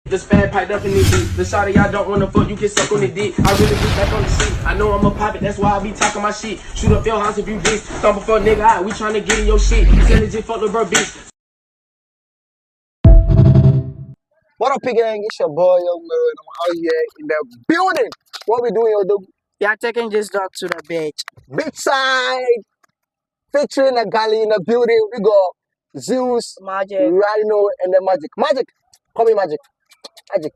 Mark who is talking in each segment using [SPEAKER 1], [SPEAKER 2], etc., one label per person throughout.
[SPEAKER 1] The spad piped up in the deep. The shot of y'all don't wanna fuck, you get stuck on the dick. I really get back on the seat. I know I'm a pop it, that's why I be talking my shit. Shoot up your house if you diss. Stumble for a nigga out, we tryna get in your shit. Say legit, fuck the bro bitch.
[SPEAKER 2] What up, pig gang? It's your boy, Young Mero, and I'm out here in the building. What we doing, yo, dude?
[SPEAKER 3] We are taking this dog to the beach.
[SPEAKER 2] Beach side, featuring a galley in the building. We got Zeus,
[SPEAKER 3] Magic.
[SPEAKER 2] Rhino, and the Magic. Magic, call me Magic. Magic.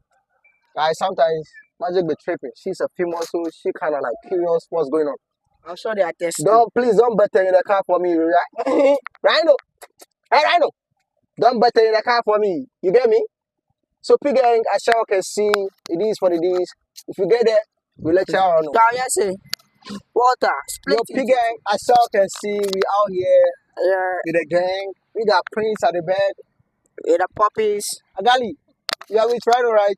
[SPEAKER 2] Guys, sometimes Magic be tripping. She's a female, so she kind of like curious what's going on.
[SPEAKER 3] I'm sure they are testing.
[SPEAKER 2] Please don't better in the car for me, right? Rhino. Hey, Rhino. Don't better in the car for me. You get me? So, pig gang, as y'all can see, it is what it is. If you get there, we'll let y'all know.
[SPEAKER 3] Can you say water? Split
[SPEAKER 2] Yo, pig gang, as y'all can see, we out here
[SPEAKER 3] yeah,
[SPEAKER 2] with the gang. We got Prince at the back.
[SPEAKER 3] with the puppies.
[SPEAKER 2] Agali, you are with Rhino, right?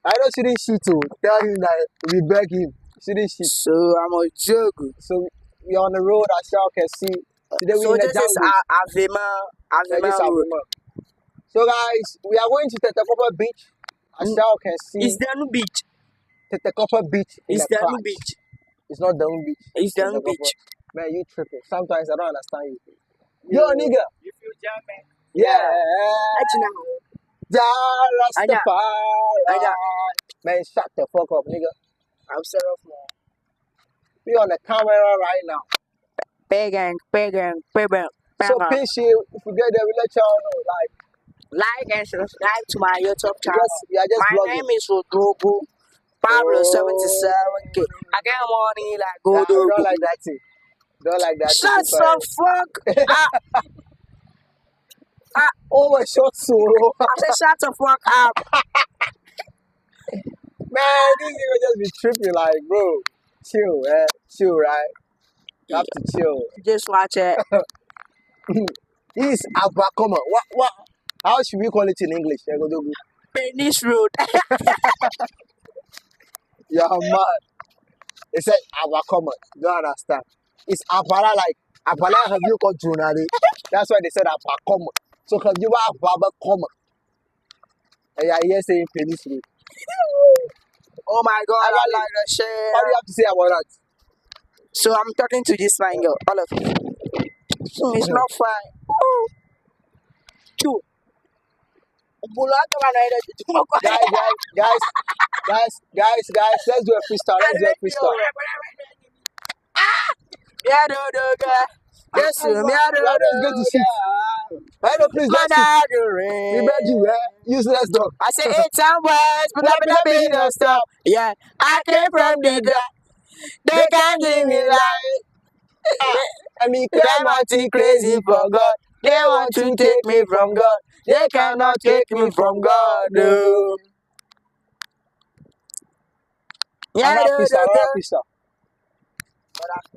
[SPEAKER 2] I know she didn't shit too. Tell him that we beg him. She didn't shit.
[SPEAKER 3] So I'm a joke.
[SPEAKER 2] So we on the road, as y'all can see. Today we
[SPEAKER 3] So
[SPEAKER 2] in the
[SPEAKER 3] this is
[SPEAKER 2] jungle.
[SPEAKER 3] Avema road.
[SPEAKER 2] So guys, we are going to Tetekopa Beach. As y'all can see,
[SPEAKER 3] It's the new beach.
[SPEAKER 2] Tetekopa Beach in
[SPEAKER 3] It's
[SPEAKER 2] the
[SPEAKER 3] the new
[SPEAKER 2] class.
[SPEAKER 3] beach.
[SPEAKER 2] It's not the beach.
[SPEAKER 3] It's the new
[SPEAKER 2] Tetekopa.
[SPEAKER 3] beach.
[SPEAKER 2] Man, you tripping. Sometimes I don't understand you. Yo, nigga.
[SPEAKER 3] You feel jamming?
[SPEAKER 2] Yeah.
[SPEAKER 3] Anya.
[SPEAKER 2] Rastafari. Man, shut the fuck up, nigga.
[SPEAKER 3] I'm sorry of more.
[SPEAKER 2] We on the camera right now.
[SPEAKER 3] Pagan.
[SPEAKER 2] So patient. If we get there, we let y'all know.
[SPEAKER 3] Like and subscribe to my YouTube channel.
[SPEAKER 2] We are just
[SPEAKER 3] My
[SPEAKER 2] vlogging.
[SPEAKER 3] name is Rodrobo Pablo 77K. I get money like
[SPEAKER 2] Nah,
[SPEAKER 3] Godo.
[SPEAKER 2] we don't like that thing. Don't like that thing.
[SPEAKER 3] Shut the fuck up.
[SPEAKER 2] Oh my short solo.
[SPEAKER 3] I said shut the fuck up.
[SPEAKER 2] Man, this nigga just be tripping like, bro. Chill, man. Chill, right? You have to chill.
[SPEAKER 3] Just watch it.
[SPEAKER 2] This is Abakoma. What? How should we call it in English?
[SPEAKER 3] Penis road.
[SPEAKER 2] You're mad. They said Abakoma. Don't understand. It's Abala like Abala have you called Junari? That's why they said Abakoma. So have you Abakoma? And you're here saying penis road.
[SPEAKER 3] Oh my god, I like the shit.
[SPEAKER 2] How do you have to say about that?
[SPEAKER 3] So I'm talking to this fine girl. All of it. It's not fine. Two.
[SPEAKER 2] Guys, let's do a freestyle.
[SPEAKER 3] Yeah, no, yes, me,
[SPEAKER 2] Let's go to shit. Rhino, please, let's shit. We beg you, useless dog.
[SPEAKER 3] I say 8 words, but I don't stop. Yeah, I came from the dark. They can't give me life.
[SPEAKER 2] I mean,
[SPEAKER 3] They want to crazy for God. They want to take me from God. They cannot take me from God. No. Yeah,
[SPEAKER 2] Another freestyle.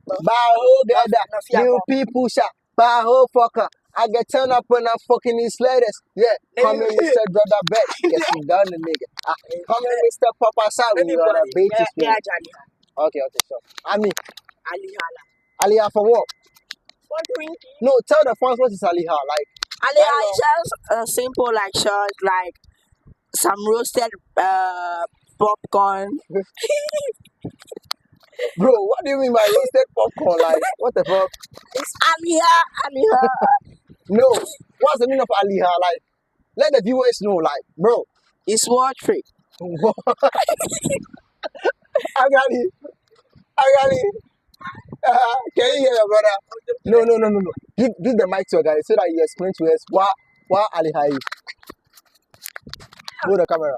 [SPEAKER 2] Baho gather, new people shot. Baho fucker. I get turned up when I'm fucking these ladies. Yeah, come in, Mr. Brother Bet. Guess you done the nigga. Come in, Mr. Papa Sam. You are a bitch. Okay, sure. I mean, Aliha for what? No, tell the fans what is Aliha like.
[SPEAKER 3] Aliha is just simple like short, like some roasted popcorn.
[SPEAKER 2] Bro, what do you mean by roasted popcorn? Like, what the fuck?
[SPEAKER 3] It's Aliha.
[SPEAKER 2] No, what's the meaning of Aliha? Like, let the viewers know, like, bro.
[SPEAKER 3] It's watery.
[SPEAKER 2] I got it. Can you hear your brother? No. Give the mic to your guy so that he explain to us why Aliha is. Move the camera.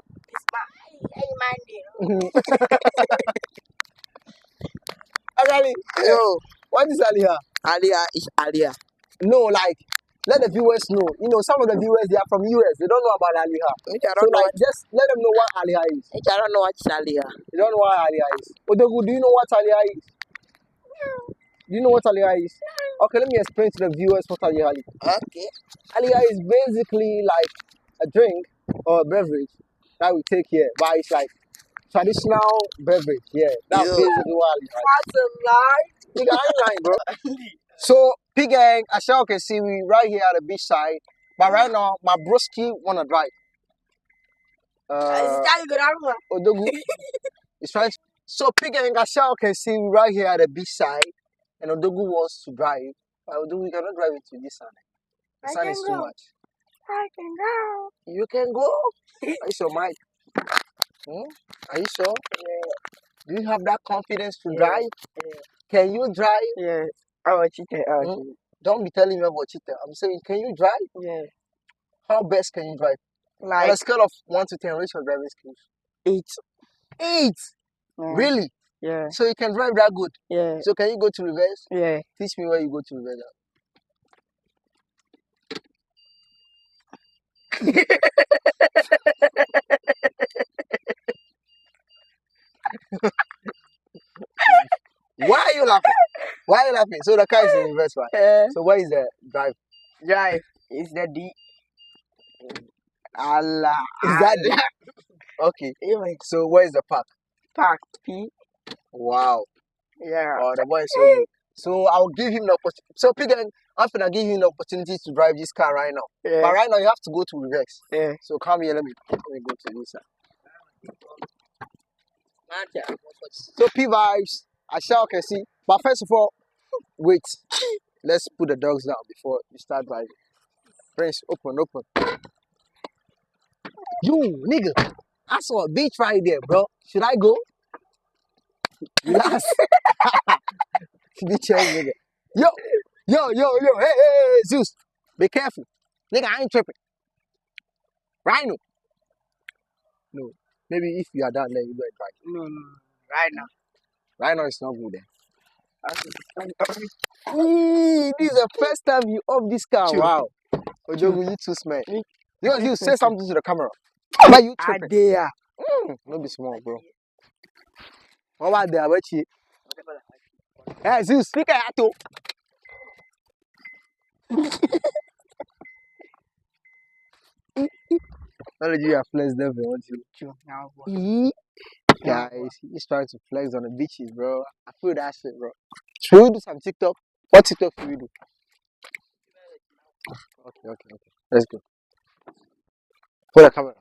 [SPEAKER 3] Yo,
[SPEAKER 2] what is Aliha?
[SPEAKER 3] Aliha is Aliha.
[SPEAKER 2] No, like, let the viewers know. You know, some of the viewers, they are from US. They don't know about Aliha. So, like, just let them know what Aliha is.
[SPEAKER 3] I don't know what's Aliha.
[SPEAKER 2] You don't know what Aliha is. Odogu, do you know what Aliha is? Do you know what Aliha is? Okay, let me explain to the viewers what Aliha is.
[SPEAKER 3] Okay.
[SPEAKER 2] Aliha is basically like a drink or a beverage that we take here, but it's like traditional beverage. Yeah, that's basically what Aliha is.
[SPEAKER 3] That's a lie.
[SPEAKER 2] Nigga, I ain't lying, bro. So, pig gang, as y'all can see, we right here at the beach side. But right now, my broski wanna drive. Odogu is trying. So Pig and Gashao can see right here at the beach side, and Odogu wants to drive. But Odogu, you cannot drive into this sun. The sun is too much.
[SPEAKER 3] I can go.
[SPEAKER 2] You can go. Are you sure, Mike? Are you sure? Do you have that confidence to drive? Can you drive?
[SPEAKER 3] Yeah. Oh, cheater.
[SPEAKER 2] Don't be telling me about cheater. I'm saying, can you drive?
[SPEAKER 3] Yeah.
[SPEAKER 2] How best can you drive? On a
[SPEAKER 3] Like
[SPEAKER 2] scale of 1 to 10, what's your driving skills?
[SPEAKER 3] 8.
[SPEAKER 2] 8. Really?
[SPEAKER 3] Yeah.
[SPEAKER 2] So you can drive that good?
[SPEAKER 3] Yeah.
[SPEAKER 2] So can you go to reverse?
[SPEAKER 3] Yeah.
[SPEAKER 2] Teach me where you go to reverse. Why are you laughing? Why are you laughing? So the car is in reverse, right?
[SPEAKER 3] Yeah.
[SPEAKER 2] So where is the drive?
[SPEAKER 3] Drive is the D. Allah.
[SPEAKER 2] Is that D? Okay. So where is the park?
[SPEAKER 3] Park P?
[SPEAKER 2] Wow.
[SPEAKER 3] Yeah.
[SPEAKER 2] Oh, the boy is so good. So I'll give him the opportunity. So Pig, I'm gonna give him the opportunity to drive this car right now.
[SPEAKER 3] Yeah.
[SPEAKER 2] But right now you have to go to reverse.
[SPEAKER 3] Yeah.
[SPEAKER 2] So come here, let me go to this side. So P vibes, I shall can see. But first of all, wait. Let's put the dogs down before you start driving. Prince, open. You nigga, I saw a beach right there, bro. Should I go? Relax. Bitch ass nigga. Yo, hey, Zeus. Be careful. Nigga, I ain't tripping. Rhino. No. Maybe if you are down there, you better drive.
[SPEAKER 3] No. Right now.
[SPEAKER 2] Rhino is not good there. This is the first time you off this car. Wow. Ojogu, you too smart. You say something to the camera. Why you tripping?
[SPEAKER 3] Adea.
[SPEAKER 2] No be small, bro. What about there? What you? Hey, Zeus, speak at you. Knowledge you are flex them for what you. Guys, he's trying to flex on the beaches, bro. I feel that shit, bro. Should we do some TikTok? What TikTok should we do? Okay. Let's go. Put the camera.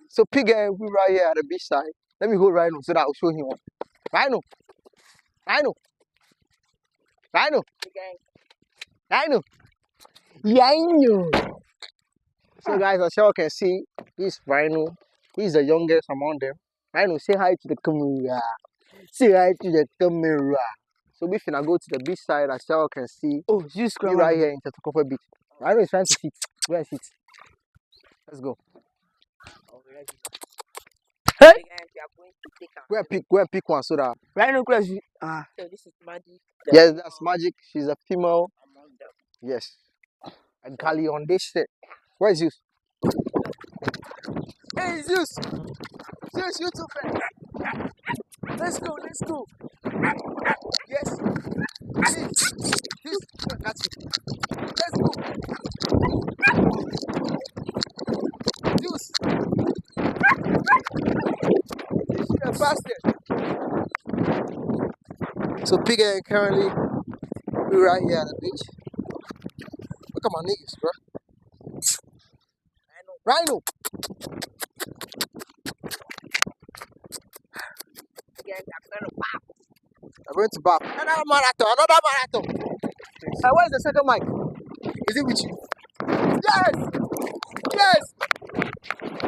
[SPEAKER 2] So Pig, we right here at the beach side. Let me go Rhino so that I'll show him one. Rhino. Yeah, I know. So guys, as you all can see, this Rhino, he's the youngest among them. Rhino, say hi to the camera. Say hi to the camera. So we finna go to the beach side, as you all can see.
[SPEAKER 3] Oh, just
[SPEAKER 2] We right here in Tetokope Beach. Rhino is trying to sit. Where is it? Let's go. Hey! Go and pick one so that.
[SPEAKER 3] Rhino close. So this is Magic.
[SPEAKER 2] Yes, that's Magic. She's a female. Yes. And Kali on this shit. Where is Zeus? Hey, Zeus! Zeus, you too, friend. Let's go. Yes. Zeus, that's it. Let's go. Zeus. This is the fastest. So Pig and currently we're right here at the beach. Look at my niggas, bro. Rhino. I'm going to bop. Another marathon. Where's the second mic? Is it with you?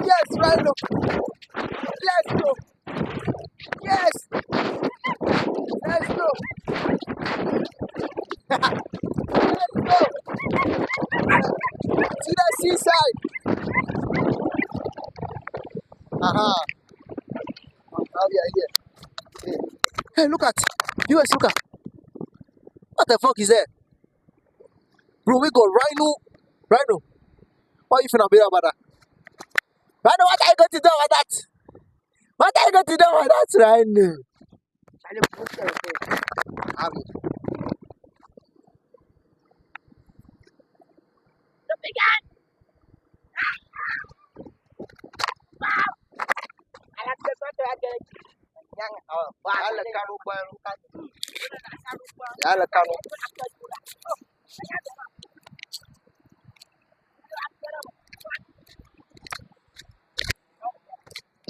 [SPEAKER 2] Yes, Rhino. Let's go. Yes. Let's go. To the seaside. Now we are here. Hey, look at. US, look at. What the fuck is that? Bro, we got Rhino. What you finna be about that? Rhino, what are you going to do with that? Rhino?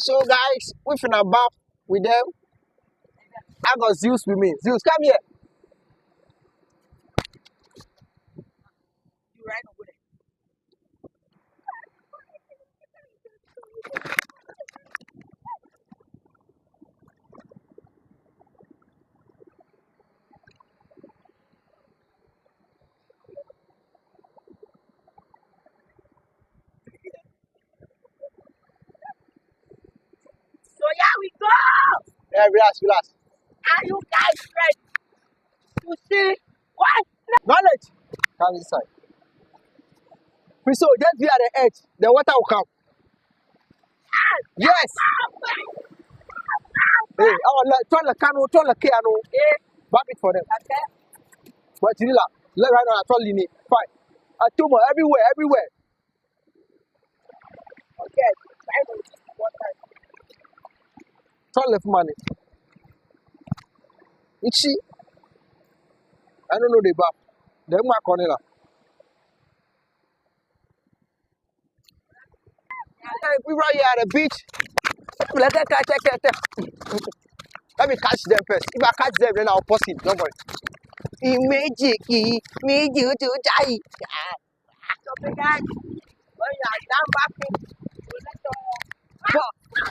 [SPEAKER 2] So guys, we finna bath with them. I got Zeus with me. Zeus, come here.
[SPEAKER 3] So yeah, we go.
[SPEAKER 2] Yeah, relax, relax.
[SPEAKER 3] Are you guys ready to see what?
[SPEAKER 2] Knowledge. Come inside. So just be at the edge. The water will come. Yes. Hey, turn the canoe, turn the canoe. Back it for them.
[SPEAKER 3] Okay.
[SPEAKER 2] But you know, let right now, I told you, fine. I told you, everywhere, everywhere.
[SPEAKER 3] Okay. I will just water.
[SPEAKER 2] Turn left money. It's she. I don't know the bath. They're my corner. We right here at the beach. Let me catch them first. If I catch them, then I'll post it. Don't worry. Magic, me you to die.
[SPEAKER 3] So guys, when you are done bathing, you let